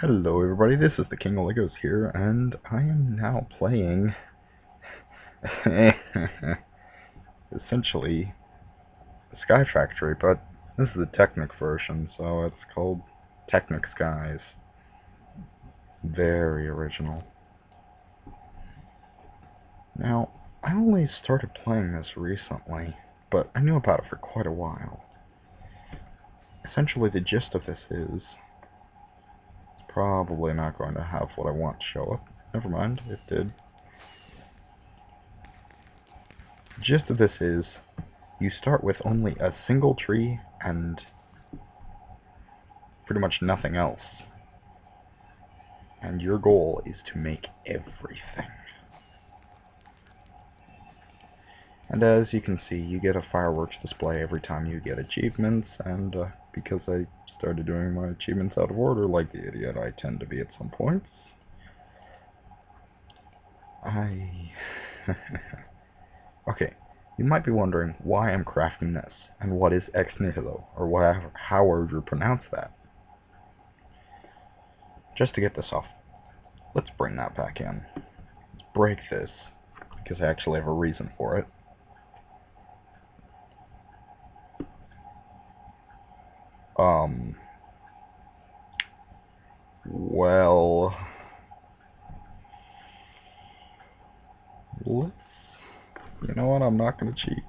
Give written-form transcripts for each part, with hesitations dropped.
Hello everybody, this is the King of Legos here, and I am now playing essentially Sky Factory, but this is the Technic version, so it's called Technic Skies. Very original. Now, I only started playing this recently, but I knew about it for quite a while. Essentially the gist of this is probably not going to have what I want to show up. Never mind, it did. The gist of this is, you start with only a single tree and pretty much nothing else. And your goal is to make everything. And as you can see, you get a fireworks display every time you get achievements, and because I started doing my achievements out of order like the idiot I tend to be at some points, Okay, you might be wondering why I'm crafting this, and what is ex nihilo, or however you pronounce that. Just to get this off, let's bring that back in. Let's break this, because I actually have a reason for it. Well, let's, you know what, I'm not going to cheat.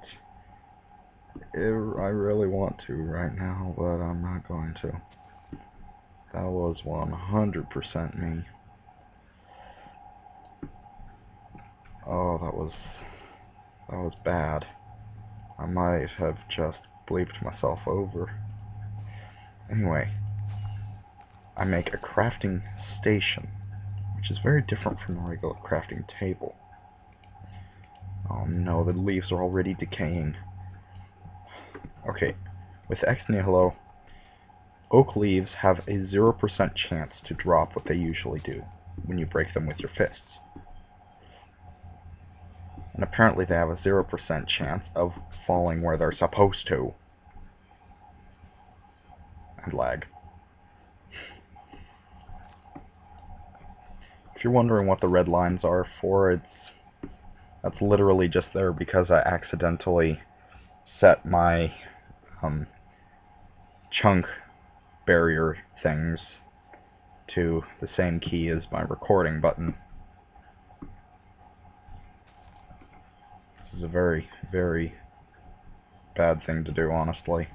I really want to right now, but I'm not going to. That was 100% me. Oh, that was bad. I might have just bleeped myself over. Anyway, I make a crafting station, which is very different from a regular crafting table. Oh no, the leaves are already decaying. Okay, with ex nihilo, oak leaves have a 0% chance to drop what they usually do when you break them with your fists. And apparently they have a 0% chance of falling where they're supposed to. And lag. If you're wondering what the red lines are for, that's literally just there because I accidentally set my chunk barrier things to the same key as my recording button. This is a very, very bad thing to do, honestly.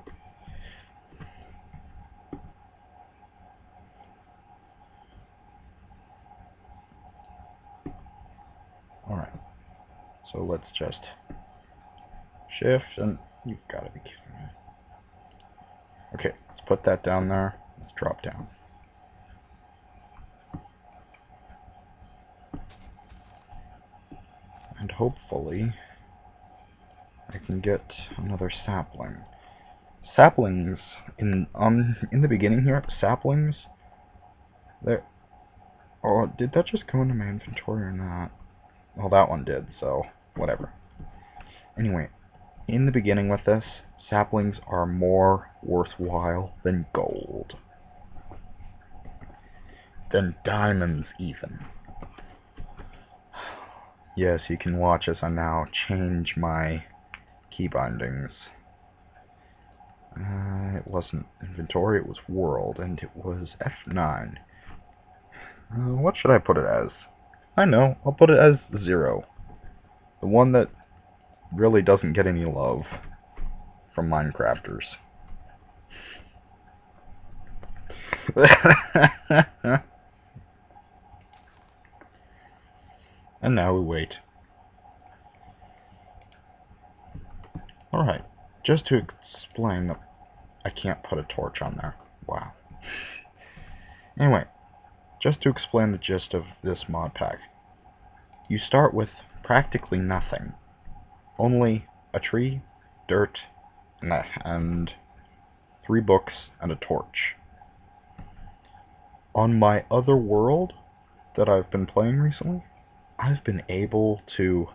Alright, so let's just shift, and you've got to be kidding me. Okay, let's put that down there. Let's drop down. And hopefully I can get another sapling. Saplings in the beginning here, saplings. There. Oh, did that just go into my inventory or not? Well, that one did, so whatever. Anyway, in the beginning with this, saplings are more worthwhile than gold. Than diamonds, even. Yes, you can watch as I now change my key bindings. It wasn't inventory, it was world, and it was F9. What should I put it as? I know, I'll put it as 0. The one that really doesn't get any love from Minecrafters. And now we wait. Alright, just to explain that I can't put a torch on there. Wow. Anyway, just to explain the gist of this mod pack. You start with practically nothing. Only a tree, dirt, and 3 books and a torch. On my other world that I've been playing recently, I've been able to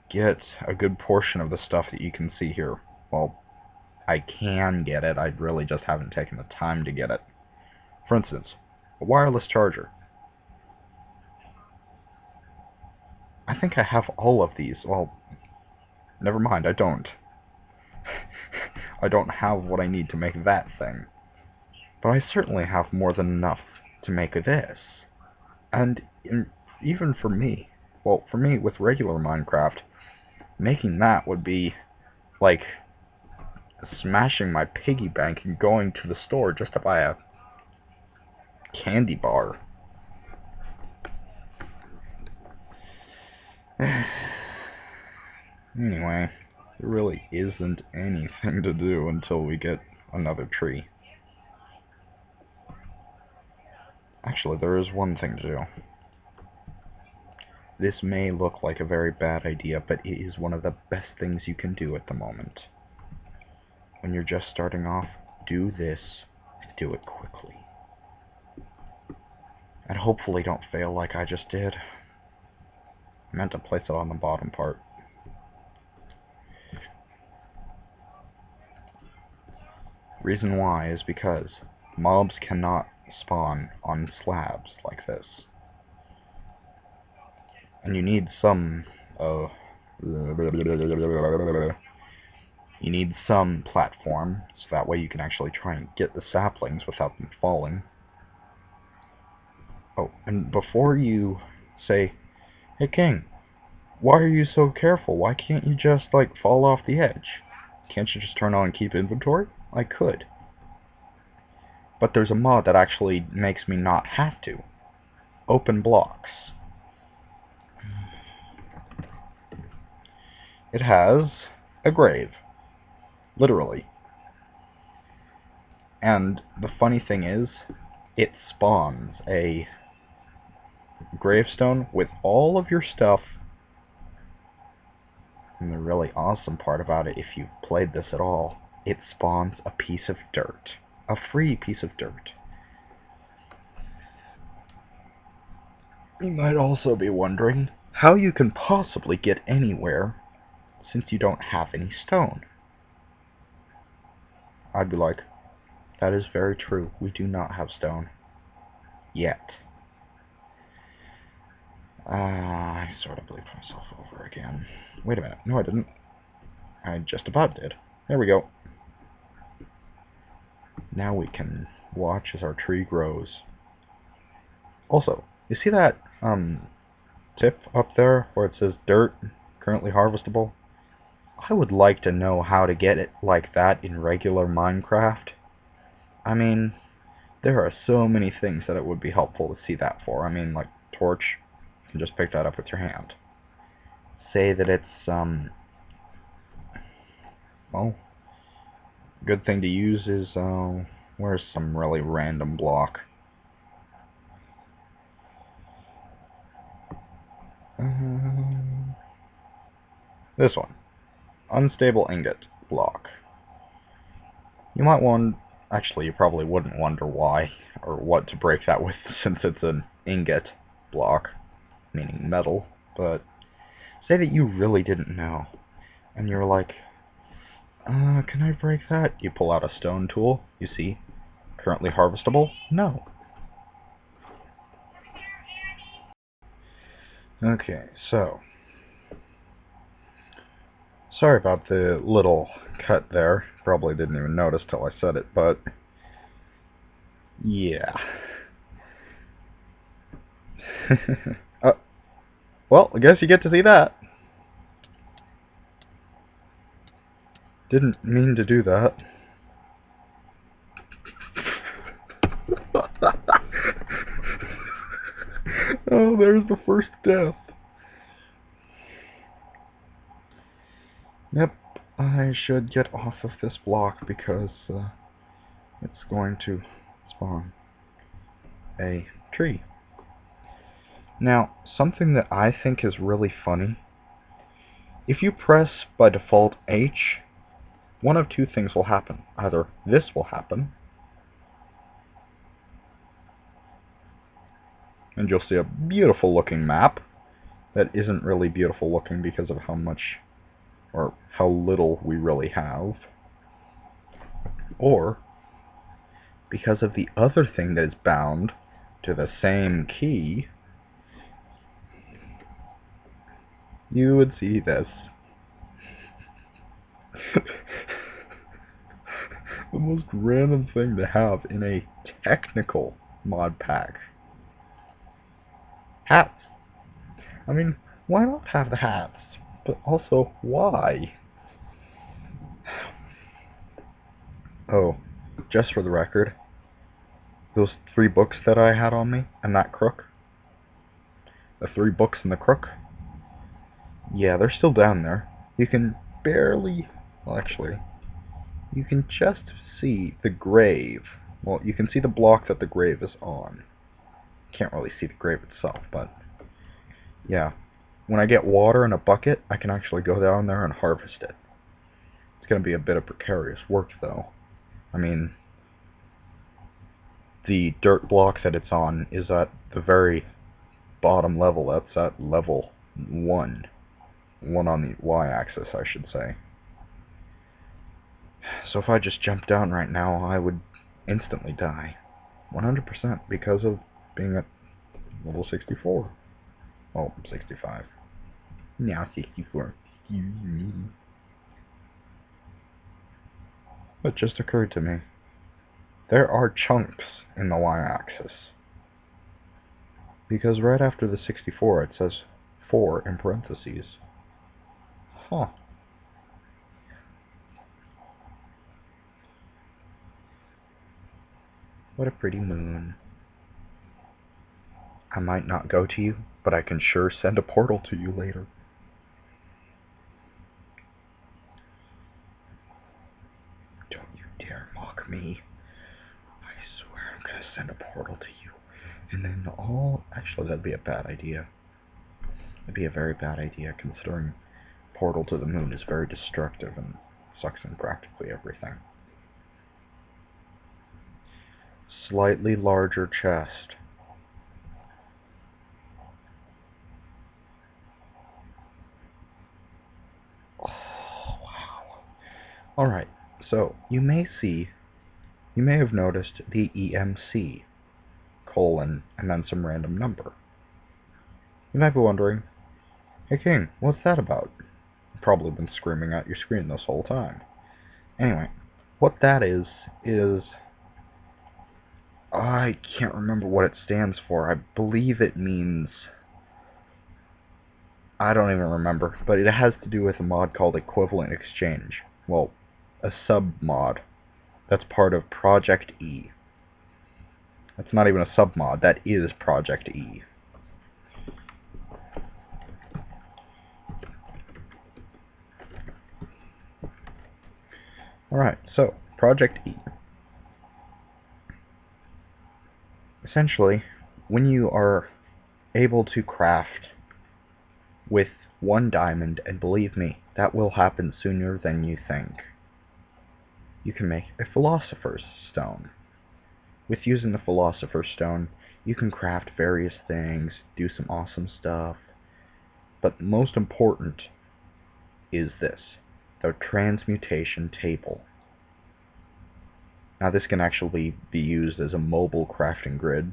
get a good portion of the stuff that you can see here. Well, I can get it, I really just haven't taken the time to get it. For instance, A wireless charger. I think I have all of these. Well, never mind, I don't. I don't have what I need to make that thing. But I certainly have more than enough to make this. And even for me, well, for me with regular Minecraft, making that would be like smashing my piggy bank and going to the store just to buy a candy bar. Anyway, there really isn't anything to do until we get another tree. Actually, there is one thing to do. This may look like a very bad idea, but it is one of the best things you can do at the moment. When you're just starting off, do this, and do it quickly. And hopefully don't fail like I just did. I meant to place it on the bottom part. Reason why is because mobs cannot spawn on slabs like this. And you need some platform, so that way you can actually try and get the saplings without them falling. Oh, and before you say, "Hey King, why are you so careful? Why can't you just, like, fall off the edge? Can't you just turn on keep inventory?" I could. But there's a mod that actually makes me not have to. Open blocks. It has a grave. Literally. And the funny thing is, it spawns a gravestone with all of your stuff. And the really awesome part about it, if you've played this at all, it spawns a piece of dirt. A free piece of dirt. You might also be wondering how you can possibly get anywhere since you don't have any stone. I'd be like, that is very true. We do not have stone. Yet. I sort of believed myself over again. Wait a minute. No, I didn't. I just about did. There we go. Now we can watch as our tree grows. Also, you see that tip up there where it says dirt, currently harvestable? I would like to know how to get it like that in regular Minecraft. I mean, there are so many things that it would be helpful to see that for. I mean, like torch, you can just pick that up with your hand. Say that it's, well, good thing to use is, where's some really random block? This one. Unstable ingot block. You might want, actually you probably wouldn't wonder why, or what to break that with, since it's an ingot block, meaning metal, but say that you really didn't know, and you're like, can I break that? You pull out a stone tool, you see, currently harvestable? No. Okay, so, sorry about the little cut there, probably didn't even notice till I said it, but, yeah. Well, I guess you get to see that. Didn't mean to do that. Oh, there's the first death. Yep, I should get off of this block because it's going to spawn a tree. Now, something that I think is really funny, if you press by default H, one of two things will happen. Either this will happen, and you'll see a beautiful looking map that isn't really beautiful looking because of how much or how little we really have, or because of the other thing that is bound to the same key, you would see this. The most random thing to have in a technical mod pack. Hats. I mean, why not have the hats? But also, why? Oh, just for the record, those 3 books that I had on me, and that crook, the 3 books and the crook, yeah, they're still down there. You can barely, well actually, you can just see the grave. Well, you can see the block that the grave is on. Can't really see the grave itself, but yeah. When I get water in a bucket, I can actually go down there and harvest it. It's going to be a bit of precarious work, though. I mean, the dirt block that it's on is at the very bottom level. That's at level 1. 1 on the y-axis, I should say. So if I just jumped down right now, I would instantly die. 100% because of being at level 64. Oh, 65. Now 64. Excuse me. It just occurred to me. There are chunks in the y-axis. Because right after the 64 it says 4 in parentheses. Huh. What a pretty moon. I might not go to you, but I can sure send a portal to you later. Don't you dare mock me. I swear I'm gonna send a portal to you. And then actually, that'd be a bad idea. It'd be a very bad idea, considering portal to the moon is very destructive and sucks in practically everything. Slightly larger chest. Oh, wow. Alright, so you may have noticed the EMC, colon, and then some random number. You might be wondering, hey King, what's that about? You've probably been screaming at your screen this whole time. Anyway, what that is, I can't remember what it stands for. I believe it means, I don't even remember, but it has to do with a mod called Equivalent Exchange. Well, a sub-mod that's part of Project E. That's not even a sub-mod, that is Project E. Alright, so, Project E. Essentially, when you are able to craft with 1 diamond, and believe me, that will happen sooner than you think, you can make a Philosopher's Stone. With using the Philosopher's Stone, you can craft various things, do some awesome stuff, but most important is this, the transmutation table. Now this can actually be used as a mobile crafting grid,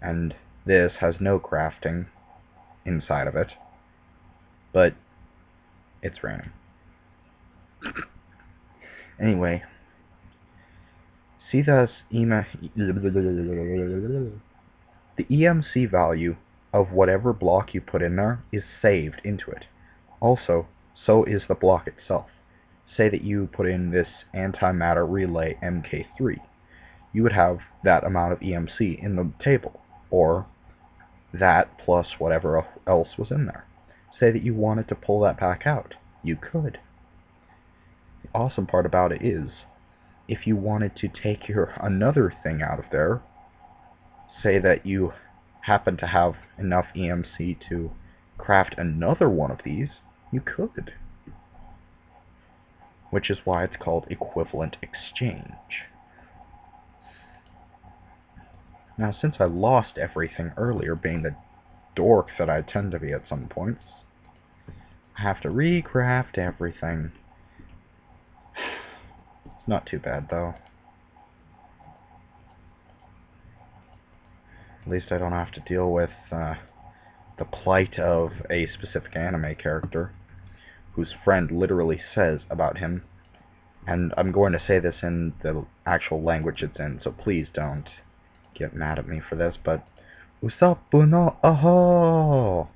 and this has no crafting inside of it, but it's random. Anyway, see the EMC value of whatever block you put in there is saved into it. Also, so is the block itself. Say that you put in this antimatter relay MK3. You would have that amount of EMC in the table, or that plus whatever else was in there. Say that you wanted to pull that back out. You could. The awesome part about it is, if you wanted to take another thing out of there, say that you happen to have enough EMC to craft another one of these, you could. Which is why it's called Equivalent Exchange. Now, since I lost everything earlier, being the dork that I tend to be at some points, I have to recraft everything. It's not too bad, though. At least I don't have to deal with the plight of a specific anime character whose friend literally says about him, and I'm going to say this in the actual language it's in, so please don't get mad at me for this, but Usapu no aho!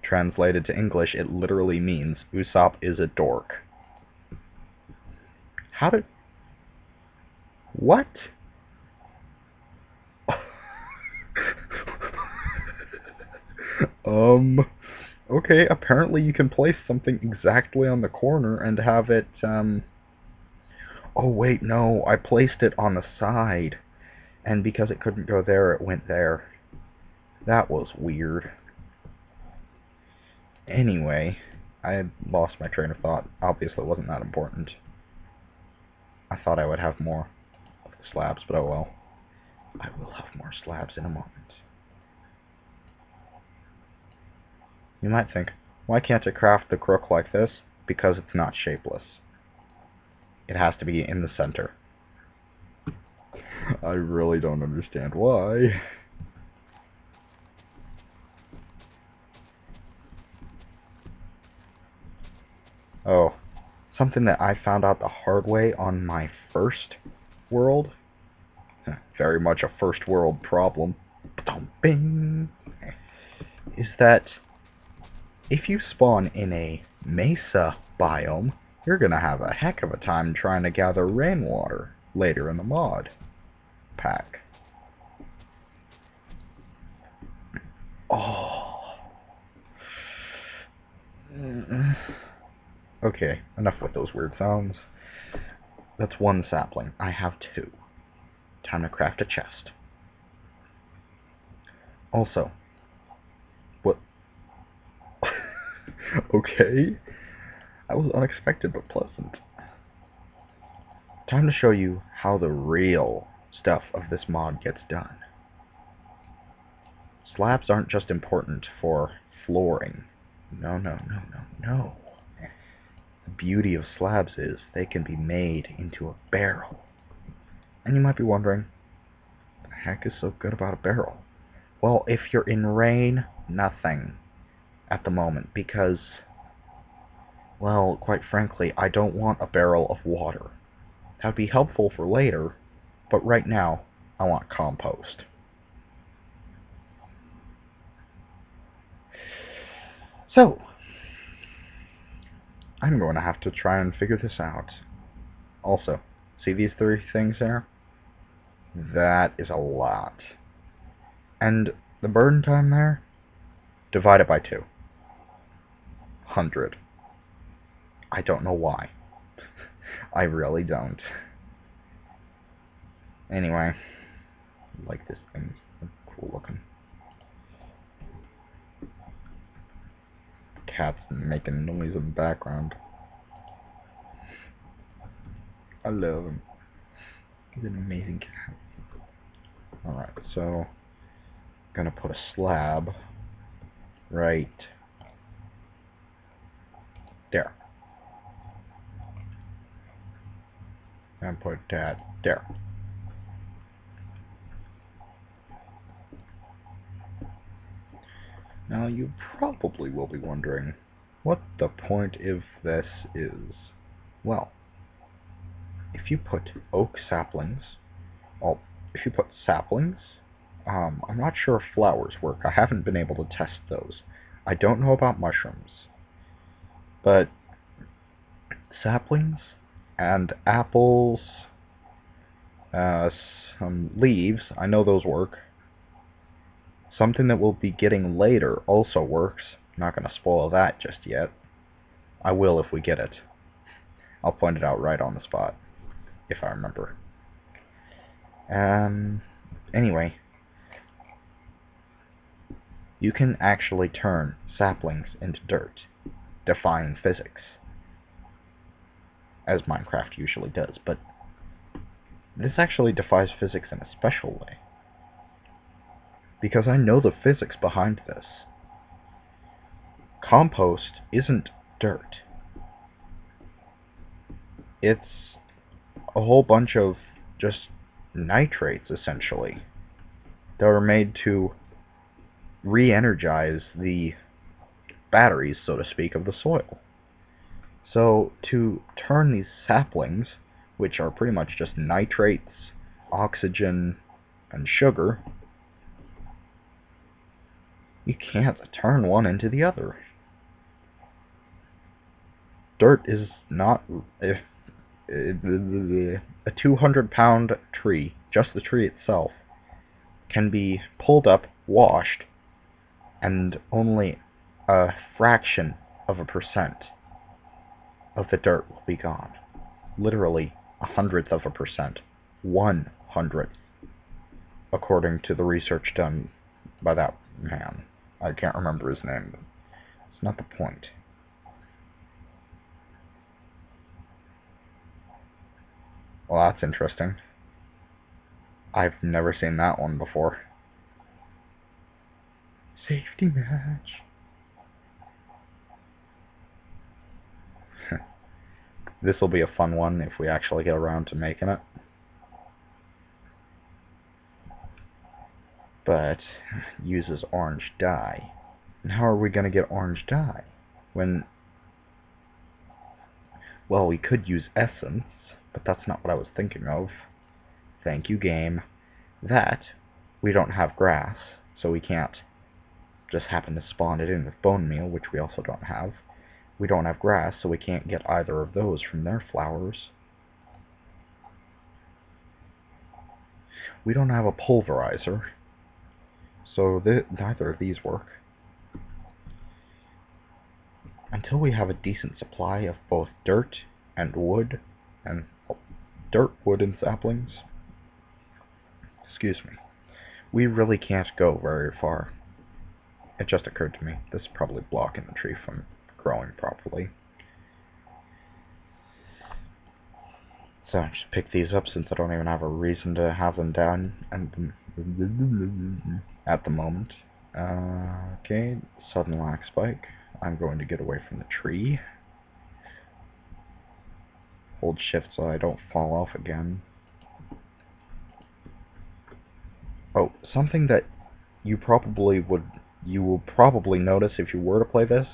Translated to English, it literally means Usopp is a dork. How did... What? Okay, apparently you can place something exactly on the corner and have it, Oh wait, no, I placed it on the side, and because it couldn't go there, it went there. That was weird. Anyway, I had lost my train of thought. Obviously it wasn't that important. I thought I would have more of the slabs, but oh well. I will have more slabs in a moment. You might think, why can't I craft the crook like this? Because it's not shapeless. It has to be in the center. I really don't understand why. Oh, something that I found out the hard way on my first world. Very much a first world problem. Bing! Is that if you spawn in a mesa biome, you're gonna have a heck of a time trying to gather rainwater later in the mod pack. Oh. Okay, enough with those weird sounds. That's one sapling. I have two. Time to craft a chest. Also, what? Okay. That was unexpected but pleasant. Time to show you how the real stuff of this mod gets done. Slabs aren't just important for flooring. No, no, no, no, no. The beauty of slabs is they can be made into a barrel. And you might be wondering, what the heck is so good about a barrel? Well, if you're in rain, nothing at the moment, because, well, quite frankly, I don't want a barrel of water. That would be helpful for later, but right now, I want compost. So, I'm going to have to try and figure this out. Also, see these three things there? That is a lot. And the burn time there? Divide it by 2. 100. I don't know why. I really don't. Anyway, I like this thing. It's cool looking. Cat's making noise in the background. I love him. He's an amazing cat. Alright, so I'm gonna put a slab right there. And put that there. Now you probably will be wondering what the point of this is. Well, if you put oak saplings, well, if you put saplings, I'm not sure if flowers work. I haven't been able to test those. I don't know about mushrooms. But saplings and apples, some leaves, I know those work. Something that we'll be getting later also works. Not going to spoil that just yet. I will if we get it. I'll point it out right on the spot, if I remember. Anyway, you can actually turn saplings into dirt, defying physics, as Minecraft usually does, but this actually defies physics in a special way, because I know the physics behind this. Compost isn't dirt. It's a whole bunch of just nitrates, essentially. that are made to re-energize the batteries, so to speak, of the soil. So to turn these saplings, which are pretty much just nitrates, oxygen, and sugar, you can't turn one into the other. Dirt is not... a 200-pound tree, just the tree itself, can be pulled up, washed, and only a fraction of a percent of the dirt will be gone. Literally 1/100th of a percent. 1/100th. According to the research done by that man. I can't remember his name, but it's not the point. Well, that's interesting. I've never seen that one before. Safety match. This will be a fun one if we actually get around to making it. But uses orange dye. And how are we going to get orange dye? When... well, we could use essence, but that's not what I was thinking of. Thank you, game. That, we don't have grass, so we can't just happen to spawn it in with bone meal, which we also don't have. We don't have grass, so we can't get either of those from their flowers. We don't have a pulverizer, so neither of these work. Until we have a decent supply of both dirt and wood, and dirt, wood, and saplings, excuse me, we really can't go very far. It just occurred to me, this is probably blocking the tree from growing properly. So I'll just pick these up since I don't even have a reason to have them down and at the moment. Okay, sudden lack spike. I'm going to get away from the tree. Hold shift so I don't fall off again. Oh, something that you will probably notice if you were to play this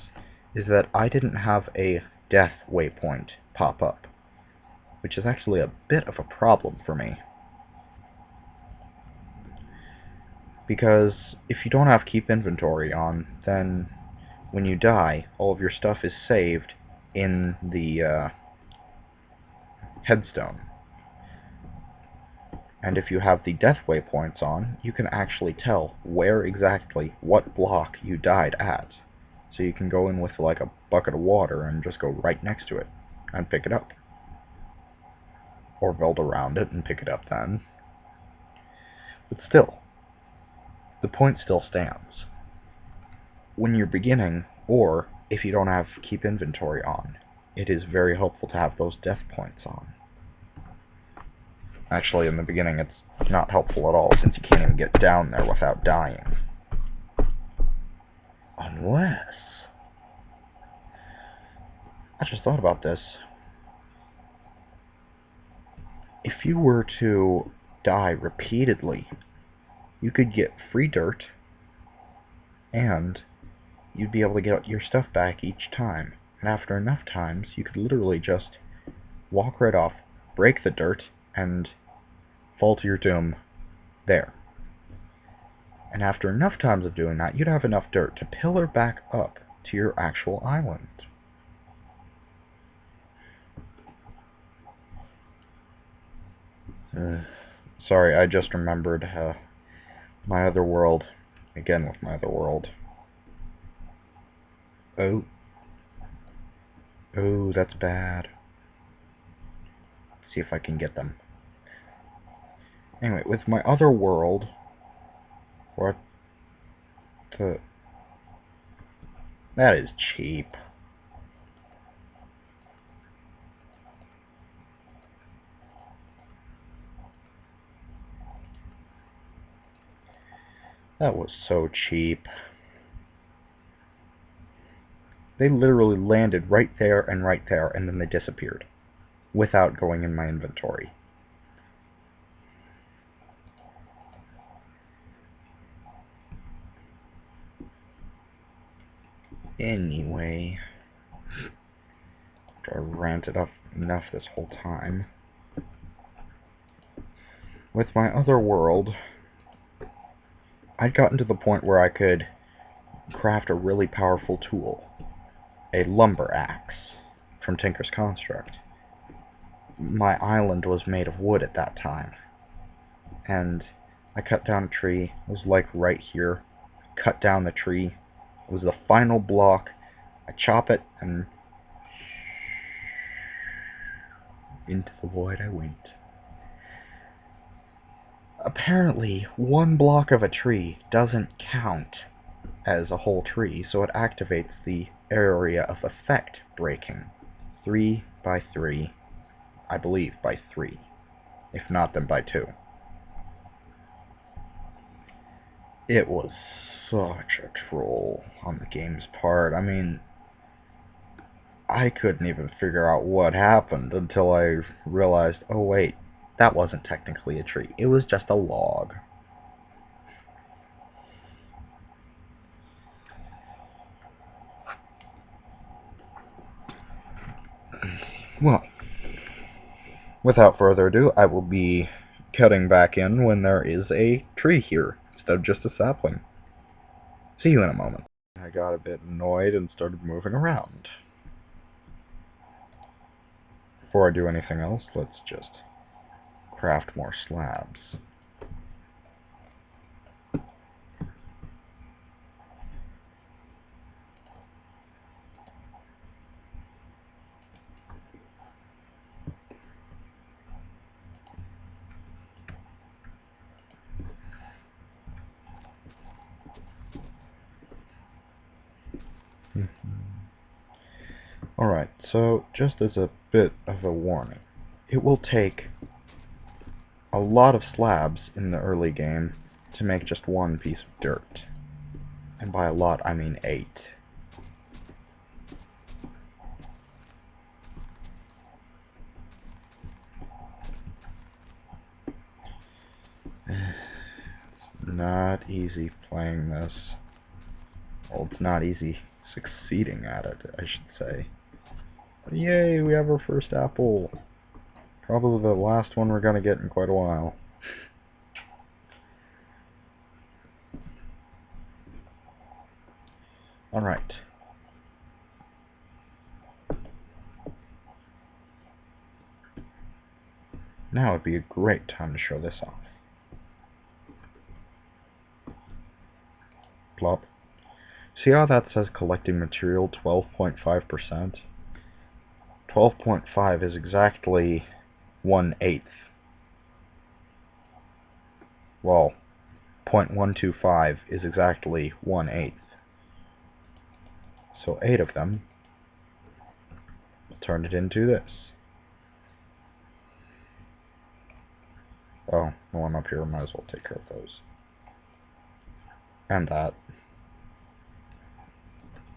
is that I didn't have a death waypoint pop up, which is actually a bit of a problem for me. Because if you don't have keep inventory on, then when you die, all of your stuff is saved in the headstone. And if you have the death waypoints on, you can actually tell where exactly, what block you died at. So you can go in with like a bucket of water and just go right next to it and pick it up. Or build around it and pick it up then. But still, the point still stands. When you're beginning, or if you don't have keep inventory on, it is very helpful to have those death points on. Actually, in the beginning, it's not helpful at all, since you can't even get down there without dying. Unless... I just thought about this. If you were to die repeatedly, you could get free dirt, and you'd be able to get your stuff back each time. And after enough times, you could literally just walk right off, break the dirt, and fall to your doom there. And after enough times of doing that, you'd have enough dirt to pillar back up to your actual island. Sorry, I just remembered my other world. Again with my other world. Oh. Oh, that's bad. Let's see if I can get them. Anyway, with my other world... What the... That is cheap. That was so cheap. They literally landed right there, and then they disappeared. Without going in my inventory. Anyway, I ranted enough this whole time. With my other world, I'd gotten to the point where I could craft a really powerful tool. A lumber axe from Tinker's Construct. My island was made of wood at that time. And I cut down a tree. It was like right here. Cut down the tree. It was the final block. I chop it and into the void I went. Apparently, one block of a tree doesn't count as a whole tree, so it activates the area of effect breaking. 3 by 3. I believe by 3. If not, then by 2. It was such a troll on the game's part. I mean, I couldn't even figure out what happened until I realized, oh wait, that wasn't technically a tree. It was just a log. Well, without further ado, I will be cutting back in when there is a tree here, instead of just a sapling. See you in a moment. I got a bit annoyed and started moving around. Before I do anything else, let's just craft more slabs. Alright, so just as a bit of a warning, it will take a lot of slabs in the early game to make just one piece of dirt. And by a lot, I mean 8. Not easy playing this. Well, it's not easy succeeding at it, I should say. But yay, we have our first apple. Probably the last one we're gonna get in quite a while. Alright. Now would be a great time to show this off. Plop. See how that says collecting material 12.5%? 12.5 is exactly 1/8. Well, 0.125 is exactly 1/8. So 8 of them will turn it into this. Oh, the one up here, might as well take care of those. And that.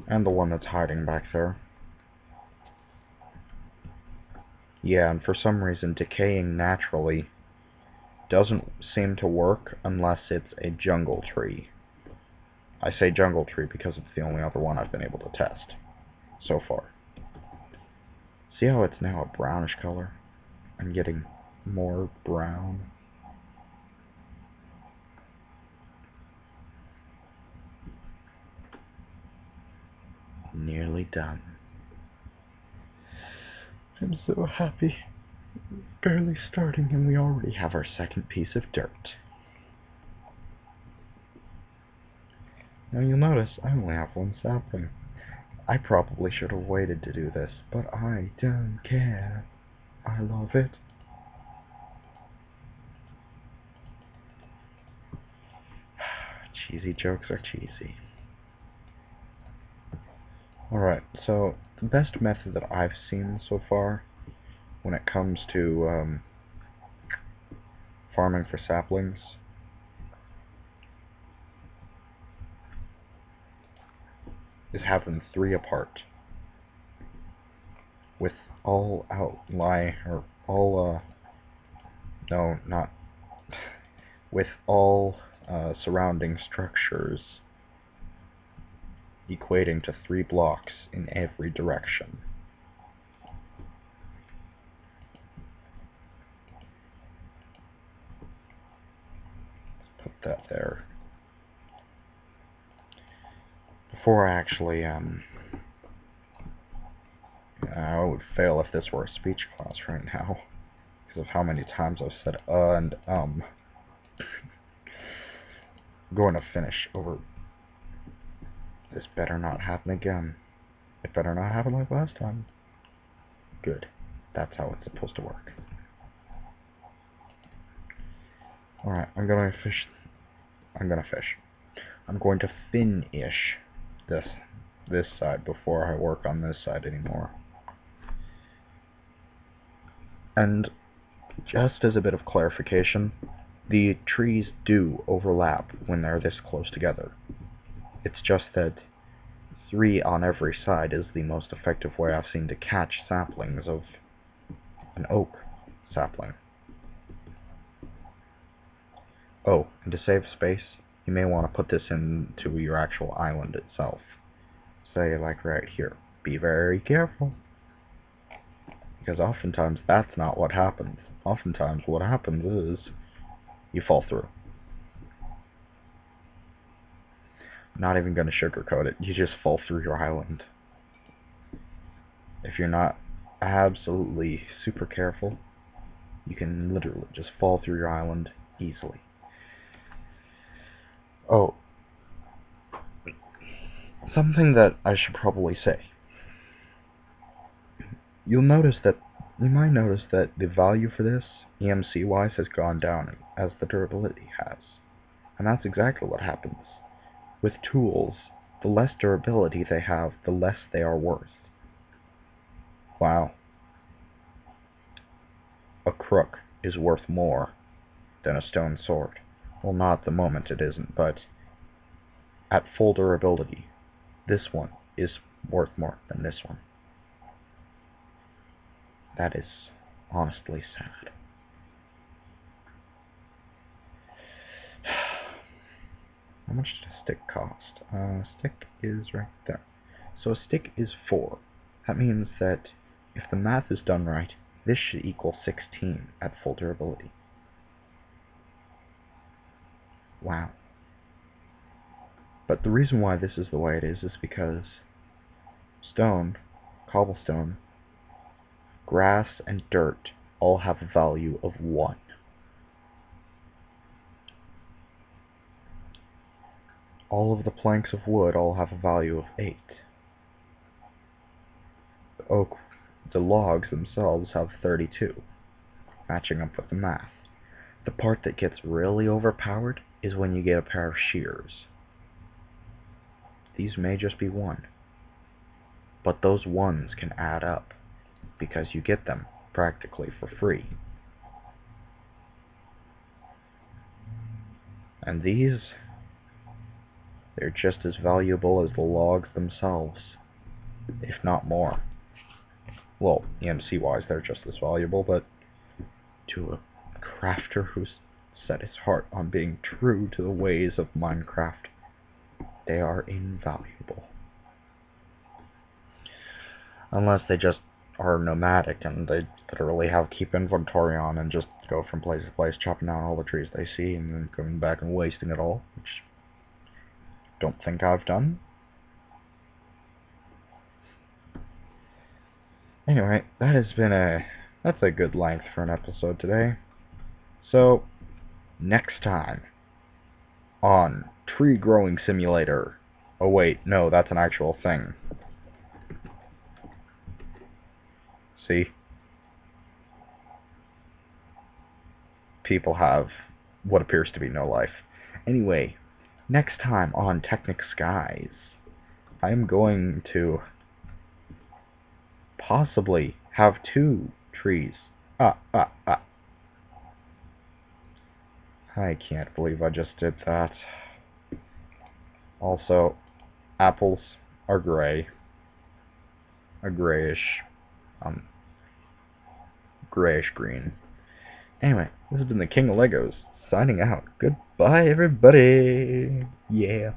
And the one that's hiding back there. Yeah, and for some reason, decaying naturally doesn't seem to work unless it's a jungle tree. I say jungle tree because it's the only other one I've been able to test so far. See how it's now a brownish color? I'm getting more brown. Nearly done. I'm so happy. Barely starting and we already have our second piece of dirt. Now you'll notice I only have one sapling. I probably should have waited to do this, but I don't care. I love it. Cheesy jokes are cheesy. Alright, so the best method that I've seen so far when it comes to farming for saplings is have them 3 apart with all outline or all no, not with all surrounding structures equating to 3 blocks in every direction. Let's put that there. Before I actually, I would fail if this were a speech class right now, because of how many times I've said and I'm going to finish over. This better not happen again. It better not happen like last time. Good. That's how it's supposed to work. Alright, I'm going to fish. I'm going to finish this side before I work on this side anymore. And just as a bit of clarification, the trees do overlap when they're this close together. It's just that 3 on every side is the most effective way I've seen to catch saplings of an oak sapling. Oh, and to save space, you may want to put this into your actual island itself. Say, like right here. Be very careful. Because oftentimes that's not what happens. Oftentimes what happens is you fall through. I'm not even going to sugarcoat it. You just fall through your island. If you're not absolutely super careful, you can literally just fall through your island easily. Oh, something that I should probably say. You might notice that the value for this, EMC-wise, has gone down as the durability has. And that's exactly what happens. With tools, the less durability they have, the less they are worth. Wow. A crook is worth more than a stone sword. Well, not at the moment it isn't, but at full durability, this one is worth more than this one. That is honestly sad. How much does a stick cost? Stick is right there. So a stick is 4. That means that if the math is done right, this should equal 16 at full durability. Wow. But the reason why this is the way it is because stone, cobblestone, grass, and dirt all have a value of 1. All of the planks of wood all have a value of 8. The logs themselves have 32, matching up with the math. The part that gets really overpowered is when you get a pair of shears. These may just be 1, but those 1s can add up, because you get them practically for free. And these, they're just as valuable as the logs themselves, if not more. Well, EMC-wise, they're just as valuable, but to a crafter who's set his heart on being true to the ways of Minecraft, they are invaluable. Unless they just are nomadic and they literally have keep inventory on and just go from place to place, chopping down all the trees they see and then coming back and wasting it all, which I don't think I've done. Anyway, that's a good length for an episode today. So, next time on Tree Growing Simulator. Oh wait, no, that's an actual thing. See? People have what appears to be no life. Anyway, next time on Technic Skies, I'm going to possibly have 2 trees. I can't believe I just did that. Also, apples are gray. A grayish green. Anyway, this has been the King of Legos, signing out. Goodbye, everybody. Yeah.